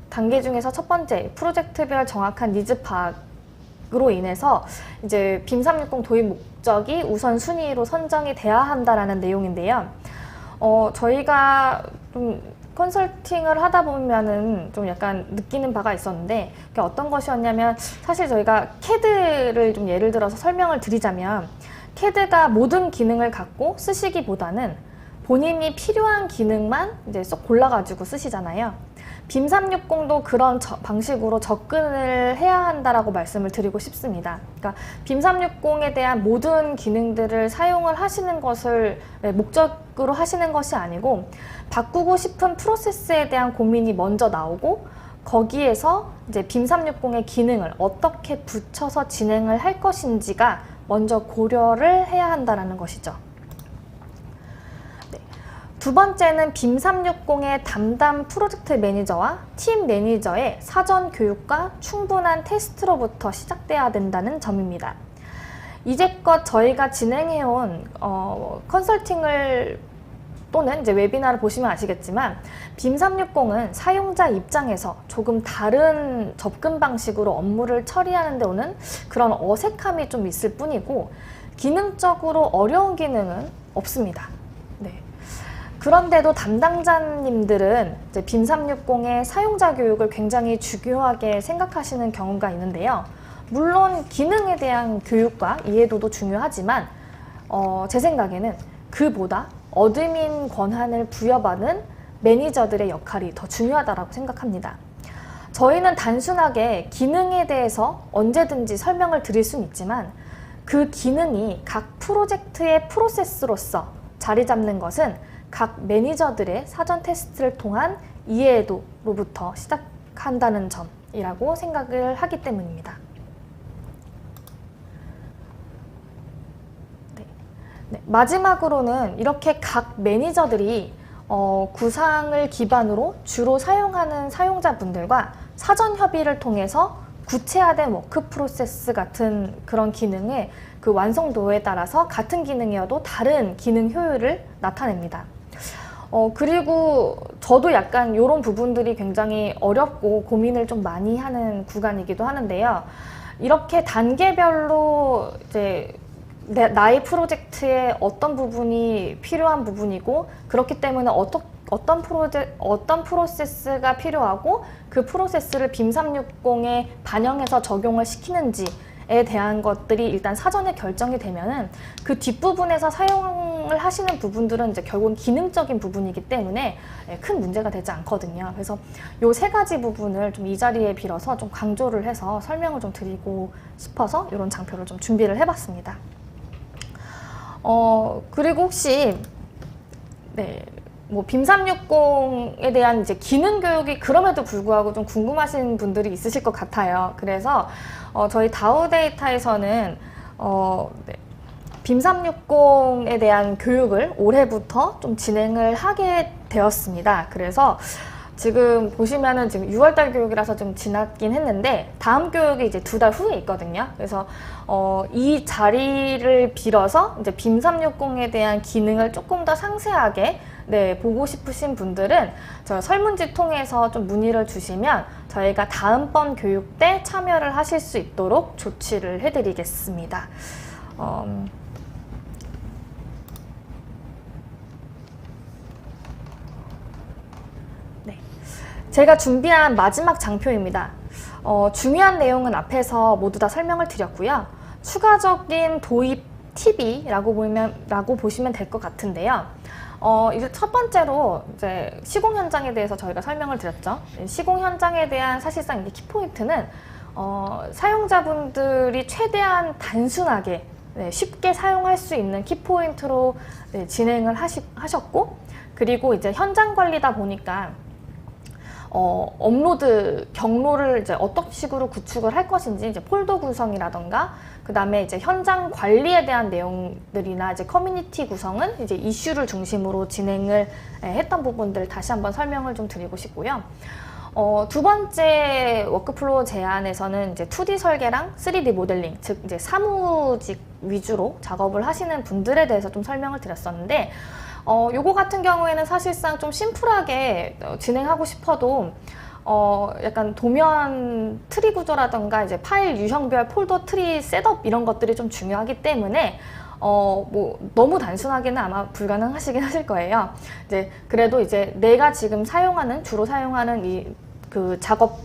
단계 중에서 첫 번째 프로젝트별 정확한 니즈 파악으로 인해서 이제 빔360 도입 목적이 우선 순위로 선정이 돼야 한다라는 내용인데요. 저희가 좀 컨설팅을 하다 보면은 좀 약간 느끼는 바가 있었는데 그게 어떤 것이었냐면 사실 저희가 CAD를 좀 예를 들어서 설명을 드리자면 CAD가 모든 기능을 갖고 쓰시기보다는 본인이 필요한 기능만 이제 쏙 골라가지고 쓰시잖아요. 빔360도 그런 방식으로 접근을 해야 한다라고 말씀을 드리고 싶습니다. 그러니까 빔360에 대한 모든 기능들을 사용을 하시는 것을 목적으로 하시는 것이 아니고 바꾸고 싶은 프로세스에 대한 고민이 먼저 나오고 거기에서 이제 빔360의 기능을 어떻게 붙여서 진행을 할 것인지가 먼저 고려를 해야 한다는 것이죠. 두 번째는 빔360의 담당 프로젝트 매니저와 팀 매니저의 사전 교육과 충분한 테스트로부터 시작돼야 된다는 점입니다. 이제껏 저희가 진행해온 컨설팅을 또는 이제 웨비나를 보시면 아시겠지만 빔360은 사용자 입장에서 조금 다른 접근 방식으로 업무를 처리하는 데 오는 그런 어색함이 좀 있을 뿐이고 기능적으로 어려운 기능은 없습니다. 네. 그런데도 담당자님들은 이제 빔360의 사용자 교육을 굉장히 중요하게 생각하시는 경우가 있는데요. 물론 기능에 대한 교육과 이해도도 중요하지만 제 생각에는 그보다 어드민 권한을 부여받은 매니저들의 역할이 더 중요하다고 생각합니다. 저희는 단순하게 기능에 대해서 언제든지 설명을 드릴 수는 있지만 그 기능이 각 프로젝트의 프로세스로서 자리 잡는 것은 각 매니저들의 사전 테스트를 통한 이해도로부터 시작한다는 점이라고 생각을 하기 때문입니다. 네, 마지막으로는 이렇게 각 매니저들이 구상을 기반으로 주로 사용하는 사용자분들과 사전 협의를 통해서 구체화된 워크 프로세스 같은 그런 기능의 그 완성도에 따라서 같은 기능이어도 다른 기능 효율을 나타냅니다. 그리고 저도 약간 이런 부분들이 굉장히 어렵고 고민을 좀 많이 하는 구간이기도 하는데요. 이렇게 단계별로 이제 나의 프로젝트에 어떤 부분이 필요한 부분이고, 그렇기 때문에 어떤 프로세스가 필요하고 그 프로세스를 빔 360에 반영해서 적용을 시키는지에 대한 것들이 일단 사전에 결정이 되면은 그 뒷부분에서 사용을 하시는 부분들은 이제 결국은 기능적인 부분이기 때문에 큰 문제가 되지 않거든요. 그래서 요 세 가지 부분을 좀 이 자리에 빌어서 좀 강조를 해서 설명을 좀 드리고 싶어서 이런 장표를 좀 준비를 해봤습니다. 그리고 혹시 뭐 빔 360에 대한 이제 기능 교육이 그럼에도 불구하고 좀 궁금하신 분들이 있으실 것 같아요. 그래서 저희 다우데이터에서는 빔 360에 대한 교육을 올해부터 좀 진행을 하게 되었습니다. 그래서 지금 보시면은 지금 6월달 교육이라서 좀 지났긴 했는데 다음 교육이 이제 2달 후에 있거든요. 그래서 이 자리를 빌어서 이제 빔 360에 대한 기능을 조금 더 상세하게 보고 싶으신 분들은 저 설문지 통해서 좀 문의를 주시면 저희가 다음번 교육 때 참여를 하실 수 있도록 조치를 해드리겠습니다. 제가 준비한 마지막 장표입니다. 중요한 내용은 앞에서 모두 다 설명을 드렸고요. 추가적인 도입 팁이라고 보시면 될 것 같은데요. 이제 첫 번째로 이제 시공 현장에 대해서 저희가 설명을 드렸죠. 시공 현장에 대한 사실상 이게 키포인트는 사용자분들이 최대한 단순하게 쉽게 사용할 수 있는 키포인트로 진행을 하셨고, 그리고 이제 현장 관리다 보니까 업로드 경로를 이제 어떤 식으로 구축을 할 것인지, 이제 폴더 구성이라던가, 그 다음에 이제 현장 관리에 대한 내용들이나 이제 커뮤니티 구성은 이제 이슈를 중심으로 진행을 했던 부분들 다시 한번 설명을 좀 드리고 싶고요. 두 번째 워크플로우 제안에서는 이제 2D 설계랑 3D 모델링, 즉 이제 사무직 위주로 작업을 하시는 분들에 대해서 좀 설명을 드렸었는데, 요거 같은 경우에는 사실상 좀 심플하게 진행하고 싶어도 약간 도면 트리 구조라던가 이제 파일 유형별 폴더 트리 셋업 이런 것들이 좀 중요하기 때문에 뭐 너무 단순하게는 아마 불가능하시긴 하실 거예요. 이제 그래도 이제 내가 지금 주로 사용하는 이 그 작업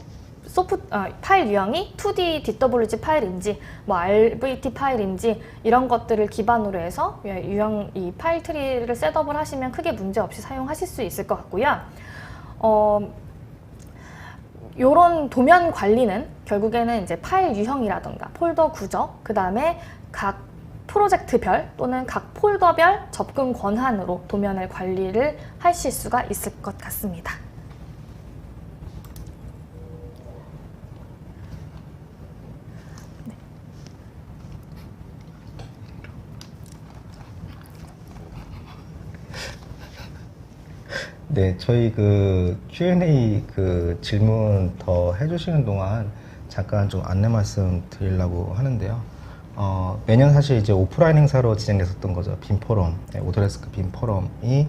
파일 유형이 2D DWG 파일인지 뭐 RVT 파일인지 이런 것들을 기반으로 해서 이 파일 트리를 셋업을 하시면 크게 문제 없이 사용하실 수 있을 것 같고요. 요런 도면 관리는 결국에는 이제 파일 유형이라던가 폴더 구조, 그 다음에 각 프로젝트별 또는 각 폴더별 접근 권한으로 도면을 관리를 하실 수가 있을 것 같습니다. 네, 저희 그 Q&A 그 질문 더 해주시는 동안 잠깐 좀 안내 말씀 드리려고 하는데요. 매년 사실 이제 오프라인 행사로 진행됐었던 거죠. 빔포럼, 오토데스크 빔포럼이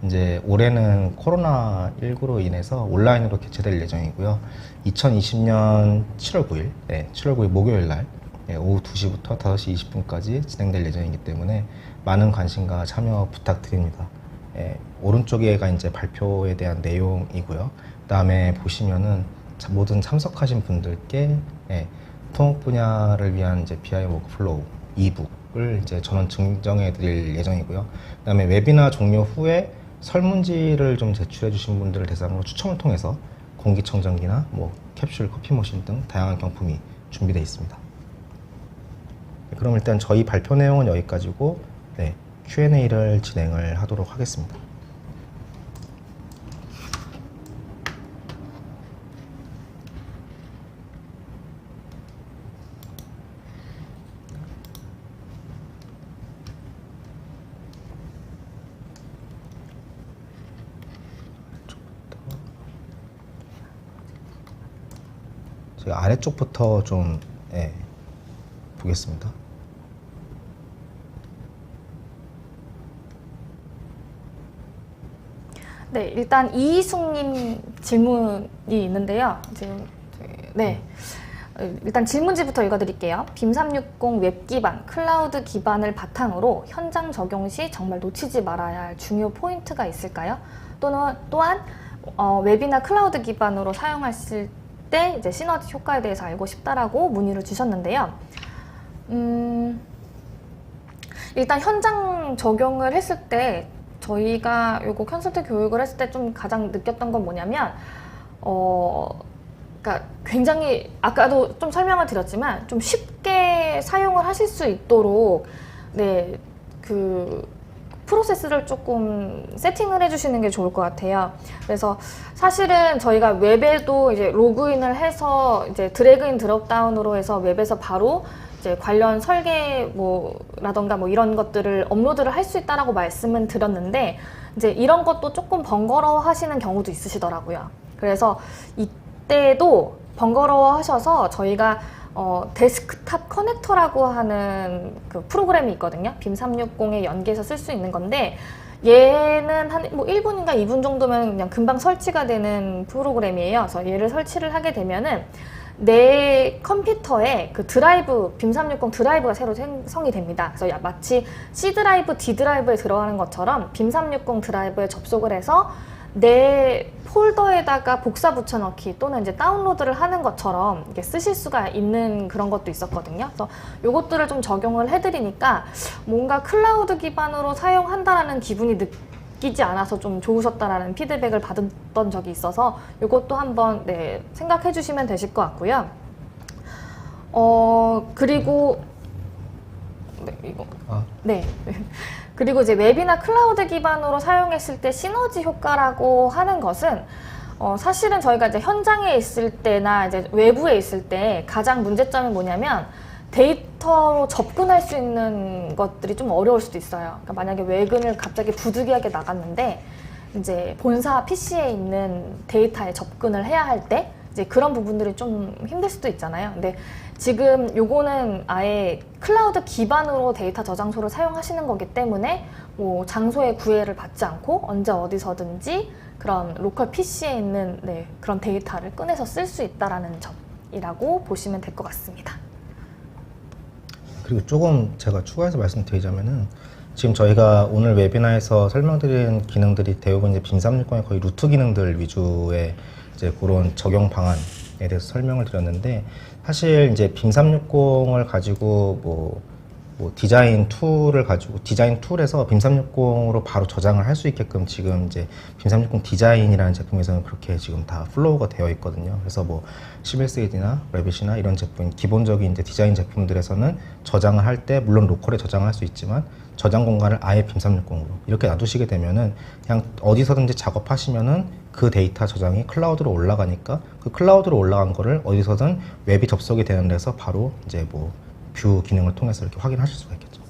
이제 올해는 코로나19로 인해서 온라인으로 개최될 예정이고요. 2020년 7월 9일, 7월 9일 목요일 날 오후 2시부터 5시 20분까지 진행될 예정이기 때문에 많은 관심과 참여 부탁드립니다. 오른쪽에가 이제 발표에 대한 내용이고요. 그 다음에 보시면은 모든 참석하신 분들께 토목 분야를 위한 이제 BI 워크플로우 이북을 이제 전원 증정해 드릴 예정이고요. 그 다음에 웨비나 종료 후에 설문지를 좀 제출해 주신 분들을 대상으로 추첨을 통해서 공기청정기나 뭐 캡슐 커피 머신 등 다양한 경품이 준비되어 있습니다. 그럼 일단 저희 발표 내용은 여기까지고 Q&A를 진행을 하도록 하겠습니다. 제가 아래쪽부터 좀 보겠습니다. 네, 일단 이희숙님 질문이 있는데요. 지금 일단 질문지부터 읽어드릴게요. 빔360 웹 기반, 클라우드 기반을 바탕으로 현장 적용 시 정말 놓치지 말아야 할 중요 포인트가 있을까요? 또한 웹이나 클라우드 기반으로 사용하실 때 이제 시너지 효과에 대해서 알고 싶다라고 문의를 주셨는데요. 일단 현장 적용을 했을 때 저희가 요거 컨설팅 교육을 했을 때 좀 가장 느꼈던 건 뭐냐면 그러니까 굉장히 아까도 좀 설명을 드렸지만 좀 쉽게 사용을 하실 수 있도록 그 프로세스를 조금 세팅을 해주시는 게 좋을 것 같아요. 그래서 사실은 저희가 웹에도 이제 로그인을 해서 이제 드래그인 드롭다운으로 해서 웹에서 바로 이제 관련 설계 라던가 이런 것들을 업로드를 할 수 있다라고 말씀은 드렸는데 이제 이런 것도 조금 번거로워 하시는 경우도 있으시더라고요. 그래서 이때도 번거로워 하셔서 저희가 데스크탑 커넥터라고 하는 그 프로그램이 있거든요. 빔360에 연계해서 쓸 수 있는 건데 얘는 한 1분인가 2분 정도면 그냥 금방 설치가 되는 프로그램이에요. 그래서 얘를 설치를 하게 되면은 내 컴퓨터에 그 드라이브, 빔360 드라이브가 새로 생성이 됩니다. 그래서 마치 C 드라이브, D 드라이브에 들어가는 것처럼 빔360 드라이브에 접속을 해서 내 폴더에다가 복사 붙여넣기 또는 이제 다운로드를 하는 것처럼 이렇게 쓰실 수가 있는 그런 것도 있었거든요. 그래서 요것들을 좀 적용을 해드리니까 뭔가 클라우드 기반으로 사용한다라는 기분이 느끼지 않아서 좀 좋으셨다라는 피드백을 받았던 적이 있어서 요것도 한번 생각해 주시면 되실 것 같고요. 그리고 그리고 이제 웹이나 클라우드 기반으로 사용했을 때 시너지 효과라고 하는 것은 사실은 저희가 이제 현장에 있을 때나 이제 외부에 있을 때 가장 문제점이 뭐냐면 데이터로 접근할 수 있는 것들이 좀 어려울 수도 있어요. 그러니까 만약에 외근을 갑자기 부득이하게 나갔는데 이제 본사 PC에 있는 데이터에 접근을 해야 할 때 이제 그런 부분들이 좀 힘들 수도 있잖아요. 근데 지금 요거는 아예 클라우드 기반으로 데이터 저장소를 사용하시는 거기 때문에 장소의 구애를 받지 않고 언제 어디서든지 그런 로컬 PC에 있는 그런 데이터를 꺼내서 쓸 수 있다라는 점이라고 보시면 될 것 같습니다. 그리고 조금 제가 추가해서 말씀드리자면은 지금 저희가 오늘 웨비나에서 설명드린 기능들이 대부분 이제 빔360의 거의 루트 기능들 위주의 이제 그런 적용 방안에 대해서 설명을 드렸는데 사실 이제 빔360을 가지고 디자인 툴에서 빔360으로 바로 저장을 할 수 있게끔 지금 이제 빔360 디자인이라는 제품에서는 그렇게 지금 다 플로우가 되어 있거든요. 그래서 시빌3D나 레빗이나 이런 제품, 기본적인 이제 디자인 제품들에서는 저장을 할 때 물론 로컬에 저장을 할 수 있지만 저장 공간을 아예 빔360으로 이렇게 놔두시게 되면은 그냥 어디서든지 작업하시면은 그 데이터 저장이 클라우드로 올라가니까 그 클라우드로 올라간 거를 어디서든 웹이 접속이 되는 데서 바로 이제 뷰 기능을 통해서 이렇게 확인하실 수가 있겠죠.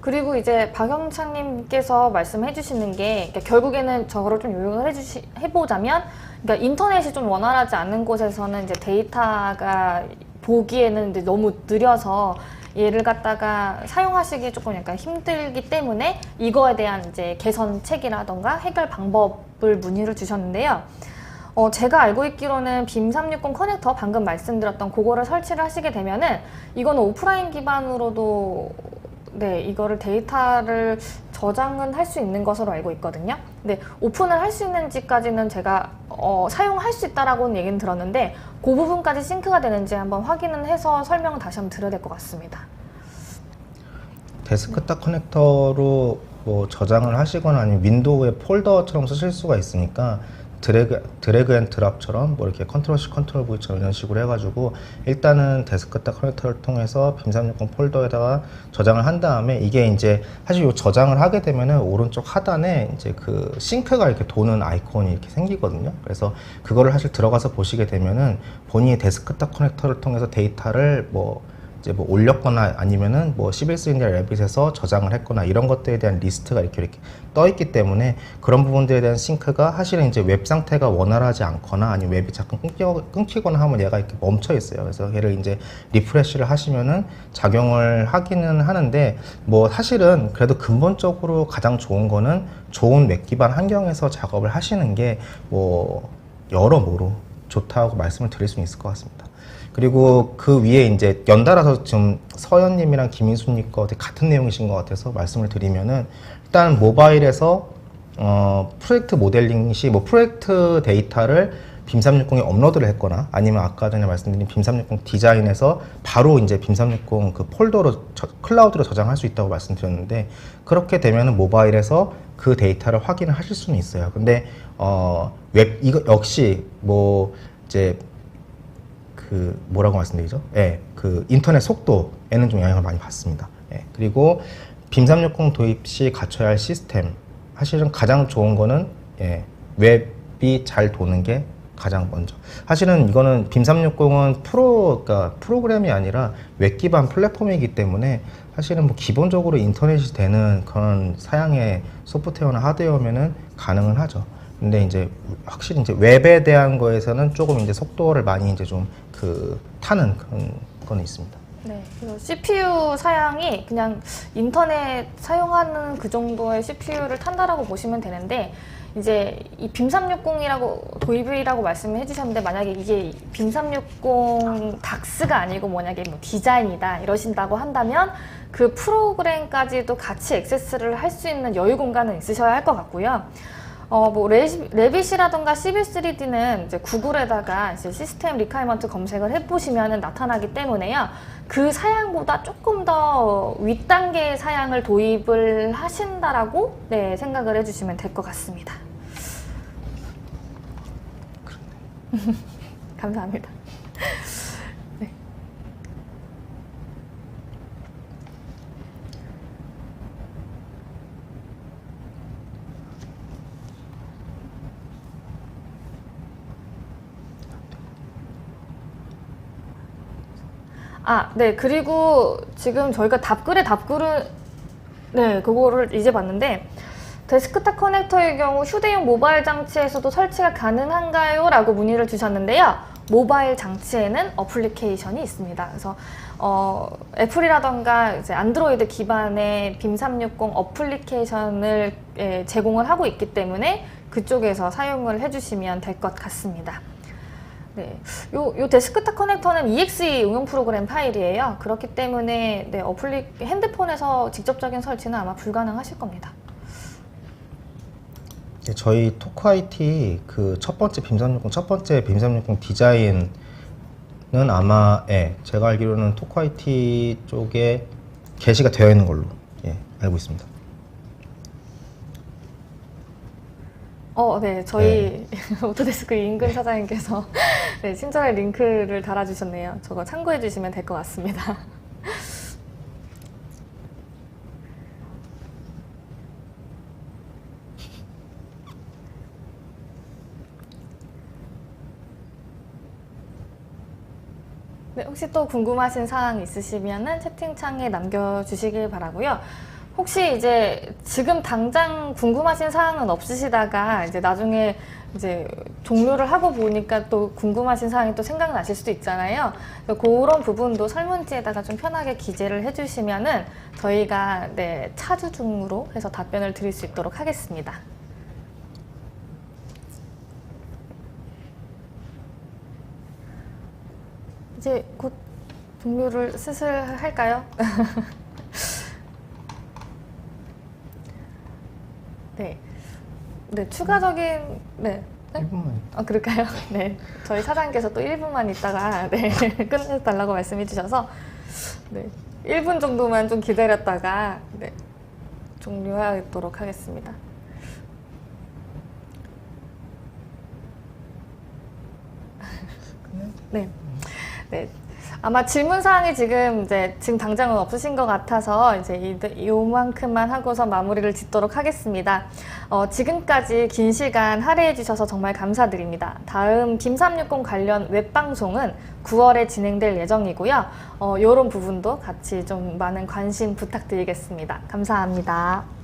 그리고 이제 박영창님께서 말씀해 주시는 게 결국에는 저거를 좀 요약을 해보자면 그러니까 인터넷이 좀 원활하지 않은 곳에서는 이제 데이터가 보기에는 이제 너무 느려서 얘를 갖다가 사용하시기 조금 약간 힘들기 때문에 이거에 대한 이제 개선책이라던가 해결 방법을 문의를 주셨는데요. 제가 알고 있기로는 빔360 커넥터 방금 말씀드렸던 그거를 설치를 하시게 되면은 이거는 오프라인 기반으로도 이거를 데이터를 저장은 할 수 있는 것으로 알고 있거든요. 근데 오픈을 할 수 있는지까지는 제가 사용할 수 있다라고는 얘기는 들었는데 그 부분까지 싱크가 되는지 한번 확인을 해서 설명을 다시 한번 드려야 될 것 같습니다. 데스크탑 커넥터로 저장을 하시거나 아니면 윈도우의 폴더처럼 쓰실 수가 있으니까 드래그 앤 드랍처럼 이렇게 컨트롤 C 컨트롤 V처럼 이런 식으로 해가지고 일단은 데스크탑 커넥터를 통해서 빔360 폴더에다가 저장을 한 다음에 이게 이제 사실 요 저장을 하게 되면은 오른쪽 하단에 이제 그 싱크가 이렇게 도는 아이콘이 이렇게 생기거든요. 그래서 그거를 사실 들어가서 보시게 되면은 본인이 데스크탑 커넥터를 통해서 데이터를 이제 뭐 올렸거나 아니면은 뭐 11cm 레빗에서 저장을 했거나 이런 것들에 대한 리스트가 이렇게 떠 있기 때문에 그런 부분들에 대한 싱크가 사실은 이제 웹 상태가 원활하지 않거나 아니면 웹이 잠깐 끊기거나 하면 얘가 이렇게 멈춰 있어요. 그래서 얘를 이제 리프레시를 하시면은 작용을 하기는 하는데 뭐 사실은 그래도 근본적으로 가장 좋은 거는 좋은 웹 기반 환경에서 작업을 하시는 게 뭐 여러모로 좋다고 말씀을 드릴 수 있을 것 같습니다. 그리고 그 위에 이제 연달아서 지금 서현님이랑 김인수님 거 같은 내용이신 것 같아서 말씀을 드리면은 일단 모바일에서 프로젝트 모델링 시 뭐 프로젝트 데이터를 빔360에 업로드를 했거나 아니면 아까 전에 말씀드린 빔360 디자인에서 바로 이제 빔360 그 폴더로 클라우드로 저장할 수 있다고 말씀드렸는데 그렇게 되면은 모바일에서 그 데이터를 확인을 하실 수는 있어요. 근데 이거 역시 뭐 이제 그 뭐라고 말씀드리죠? 예, 그 인터넷 속도에는 좀 영향을 많이 받습니다. 예, 그리고 빔360 도입 시 갖춰야 할 시스템 사실은 가장 좋은 거는 예, 웹이 잘 도는 게 가장 먼저. 사실은 이거는 빔360은 그러니까 프로그램이 아니라 웹 기반 플랫폼이기 때문에 사실은 뭐 기본적으로 인터넷이 되는 그런 사양의 소프트웨어나 하드웨어면은 가능은 하죠. 근데 이제 확실히 이제 웹에 대한 거에서는 조금 이제 속도를 많이 이제 좀 타는 그런 건 있습니다. 네, 그래서 CPU 사양이 그냥 인터넷 사용하는 그 정도의 CPU를 탄다라고 보시면 되는데 이제 이 빔360이라고 도입이라고 말씀을 해주셨는데 만약에 이게 빔360 닥스가 아니고 만약에 뭐 디자인이다 이러신다고 한다면 그 프로그램까지도 같이 액세스를 할 수 있는 여유 공간은 있으셔야 할 것 같고요. 뭐 레빗이라던가 CB3D는 이제 구글에다가 이제 시스템 리콰이먼트 검색을 해보시면 나타나기 때문에요. 그 사양보다 조금 더 윗단계의 사양을 도입을 하신다라고 네, 생각을 해주시면 될 것 같습니다. 감사합니다. 네. 네. 그리고 지금 저희가 답글에 답글을, 네, 그거를 이제 봤는데, 데스크탑 커넥터의 경우 휴대용 모바일 장치에서도 설치가 가능한가요? 라고 문의를 주셨는데요. 모바일 장치에는 어플리케이션이 있습니다. 그래서, 애플이라던가 이제 안드로이드 기반의 빔360 어플리케이션을 제공을 하고 있기 때문에 그쪽에서 사용을 해주시면 될 것 같습니다. 네, 요 데스크탑 커넥터는 EXE 응용 프로그램 파일이에요. 그렇기 때문에 네, 핸드폰에서 직접적인 설치는 아마 불가능하실 겁니다. 네, 저희 토크 IT 그 첫 번째 빔360 디자인은 아마 제가 알기로는 토크 IT 쪽에 게시가 되어 있는 걸로 알고 있습니다. 네, 저희 오토데스크 인근 사장님께서 네, 친절하게 링크를 달아주셨네요. 저거 참고해 주시면 될 것 같습니다. 네, 혹시 또 궁금하신 사항 있으시면 채팅창에 남겨주시길 바라고요. 혹시 이제 지금 당장 궁금하신 사항은 없으시다가 이제 나중에 이제 종료를 하고 보니까 또 궁금하신 사항이 또 생각나실 수도 있잖아요. 그런 부분도 설문지에다가 좀 편하게 기재를 해주시면은 저희가 네, 차주 중으로 해서 답변을 드릴 수 있도록 하겠습니다. 이제 곧 종료를 슬슬 할까요? 네. 네, 추가적인, 네. 1분만. 그럴까요? 네. 저희 사장님께서 또 1분만 있다가, 네. 끝내달라고 말씀해 주셔서, 네. 1분 정도만 좀 기다렸다가, 네. 종료하도록 하겠습니다. 네. 네. 아마 질문 사항이 지금 당장은 없으신 것 같아서 요만큼만 하고서 마무리를 짓도록 하겠습니다. 지금까지 긴 시간 할애해 주셔서 정말 감사드립니다. 다음 빔360 관련 웹방송은 9월에 진행될 예정이고요. 이런 부분도 같이 좀 많은 관심 부탁드리겠습니다. 감사합니다.